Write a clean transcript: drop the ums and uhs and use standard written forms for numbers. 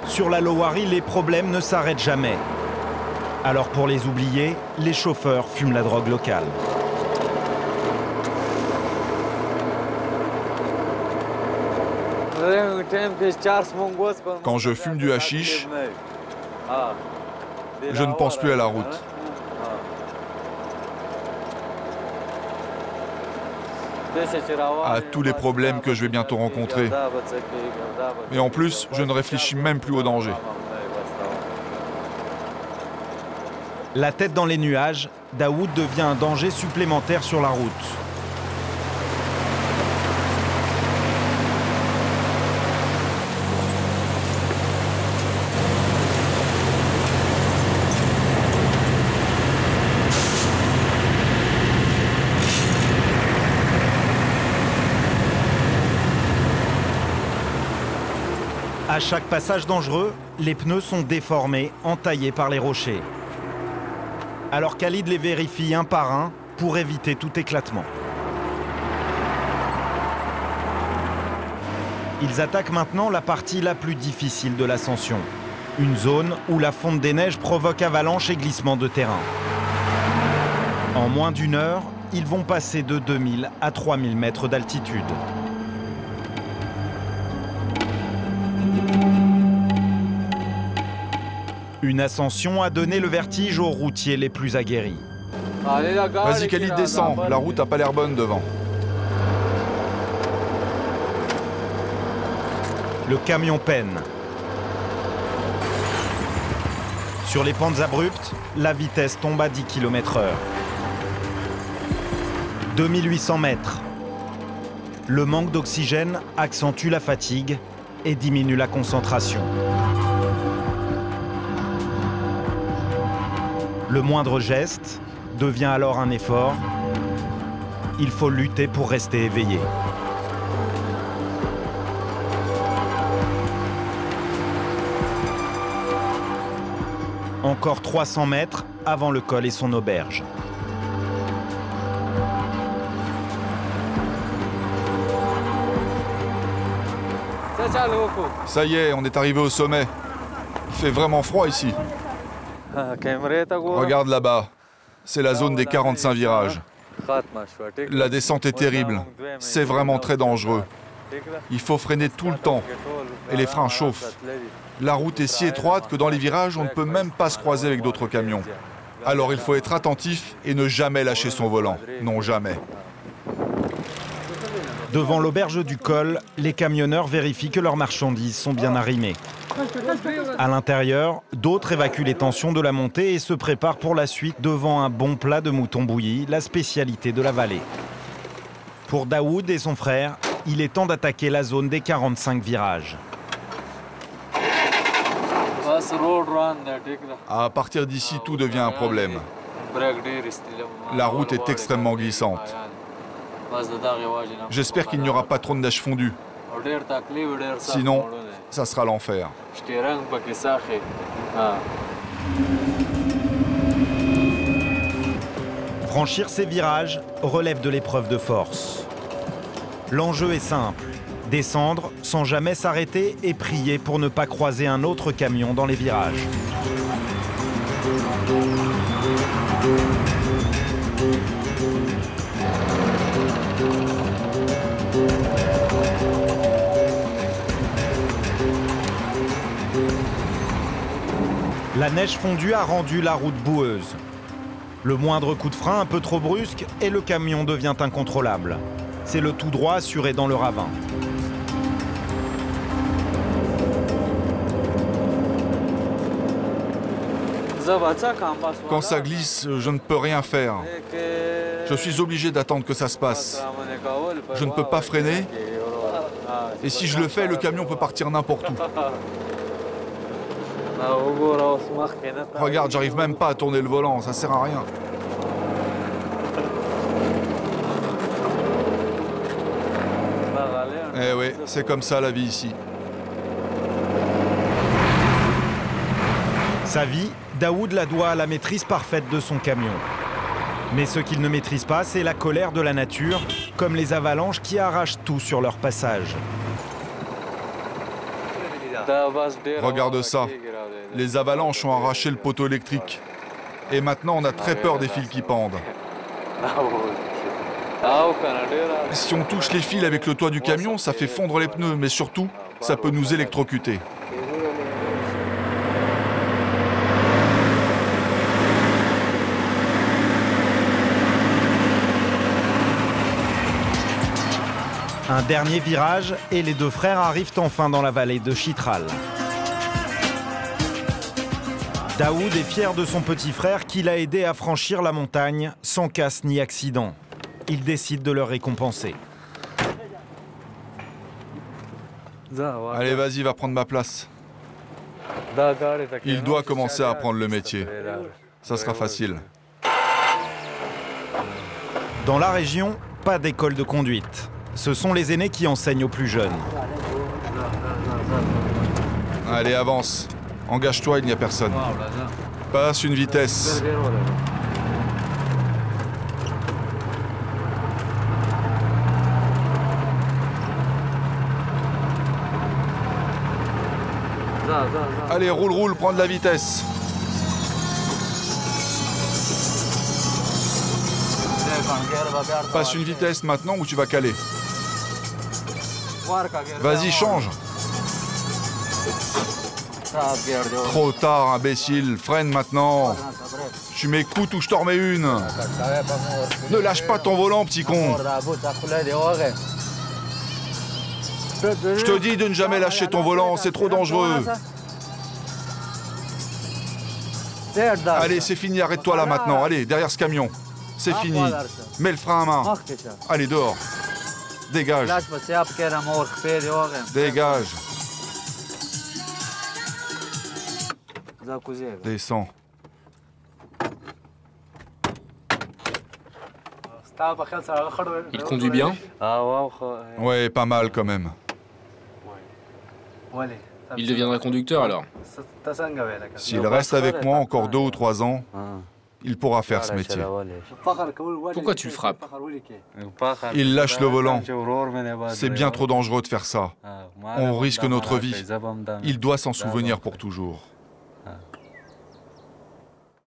Sur la Lowari, les problèmes ne s'arrêtent jamais. Alors pour les oublier, les chauffeurs fument la drogue locale. Quand je fume du hashish, je ne pense plus à la route. À tous les problèmes que je vais bientôt rencontrer. Et en plus, je ne réfléchis même plus au danger. La tête dans les nuages, Daoud devient un danger supplémentaire sur la route. À chaque passage dangereux, les pneus sont déformés, entaillés par les rochers. Alors Khalid les vérifie un par un pour éviter tout éclatement. Ils attaquent maintenant la partie la plus difficile de l'ascension. Une zone où la fonte des neiges provoque avalanches et glissements de terrain. En moins d'une heure, ils vont passer de 2000 à 3000 mètres d'altitude. Une ascension a donné le vertige aux routiers les plus aguerris. Vas-y Khalid, descends, la route n'a pas l'air bonne devant. Le camion peine. Sur les pentes abruptes, la vitesse tombe à 10 km/h. 2800 mètres. Le manque d'oxygène accentue la fatigue et diminue la concentration. Le moindre geste devient alors un effort. Il faut lutter pour rester éveillé. Encore 300 mètres avant le col et son auberge. Ça y est, on est arrivé au sommet. Il fait vraiment froid ici. Regarde là-bas, c'est la zone des 45 virages. La descente est terrible, c'est vraiment très dangereux. Il faut freiner tout le temps et les freins chauffent. La route est si étroite que dans les virages, on ne peut même pas se croiser avec d'autres camions. Alors il faut être attentif et ne jamais lâcher son volant. Non, jamais. Devant l'auberge du col, les camionneurs vérifient que leurs marchandises sont bien arrimées. À l'intérieur, d'autres évacuent les tensions de la montée et se préparent pour la suite devant un bon plat de mouton bouilli, la spécialité de la vallée. Pour Daoud et son frère, il est temps d'attaquer la zone des 45 virages. À partir d'ici, tout devient un problème. La route est extrêmement glissante. J'espère qu'il n'y aura pas trop de neige fondue. Sinon, ça sera l'enfer. Franchir ces virages relève de l'épreuve de force. L'enjeu est simple, descendre sans jamais s'arrêter et prier pour ne pas croiser un autre camion dans les virages. La neige fondue a rendu la route boueuse. Le moindre coup de frein un peu trop brusque et le camion devient incontrôlable. C'est le tout droit assuré dans le ravin. Quand ça glisse, je ne peux rien faire. Je suis obligé d'attendre que ça se passe. Je ne peux pas freiner. Et si je le fais, le camion peut partir n'importe où. Regarde, j'arrive même pas à tourner le volant, ça sert à rien. Eh oui, c'est comme ça la vie ici. Sa vie, Daoud la doit à la maîtrise parfaite de son camion. Mais ce qu'il ne maîtrise pas, c'est la colère de la nature, comme les avalanches qui arrachent tout sur leur passage. Regarde ça. Les avalanches ont arraché le poteau électrique. Et maintenant, on a très peur des fils qui pendent. Si on touche les fils avec le toit du camion, ça fait fondre les pneus, mais surtout, ça peut nous électrocuter. Un dernier virage et les deux frères arrivent enfin dans la vallée de Chitral. Daoud est fier de son petit frère qui l'a aidé à franchir la montagne sans casse ni accident. Il décide de le récompenser. Allez, vas-y, va prendre ma place. Il doit commencer à apprendre le métier. Ça sera facile. Dans la région, pas d'école de conduite. Ce sont les aînés qui enseignent aux plus jeunes. Allez, avance. Engage-toi, il n'y a personne. Passe une vitesse. Allez, roule, roule, prends de la vitesse. Passe une vitesse maintenant ou tu vas caler. Vas-y, change. Trop tard, imbécile. Freine maintenant. Tu m'écoutes ou je t'en remets une. Ne lâche pas ton volant, petit con. Je te dis de ne jamais lâcher ton volant, c'est trop dangereux. Allez, c'est fini, arrête-toi là maintenant. Allez, derrière ce camion. C'est fini. Mets le frein à main. Allez, dehors. Dégage. Dégage. Descends. Il conduit bien? Ouais, pas mal quand même. Il deviendra conducteur alors? S'il reste avec moi encore 2 ou 3 ans, il pourra faire ce métier. Pourquoi tu le frappes? Il lâche le volant. C'est bien trop dangereux de faire ça. On risque notre vie. Il doit s'en souvenir pour toujours.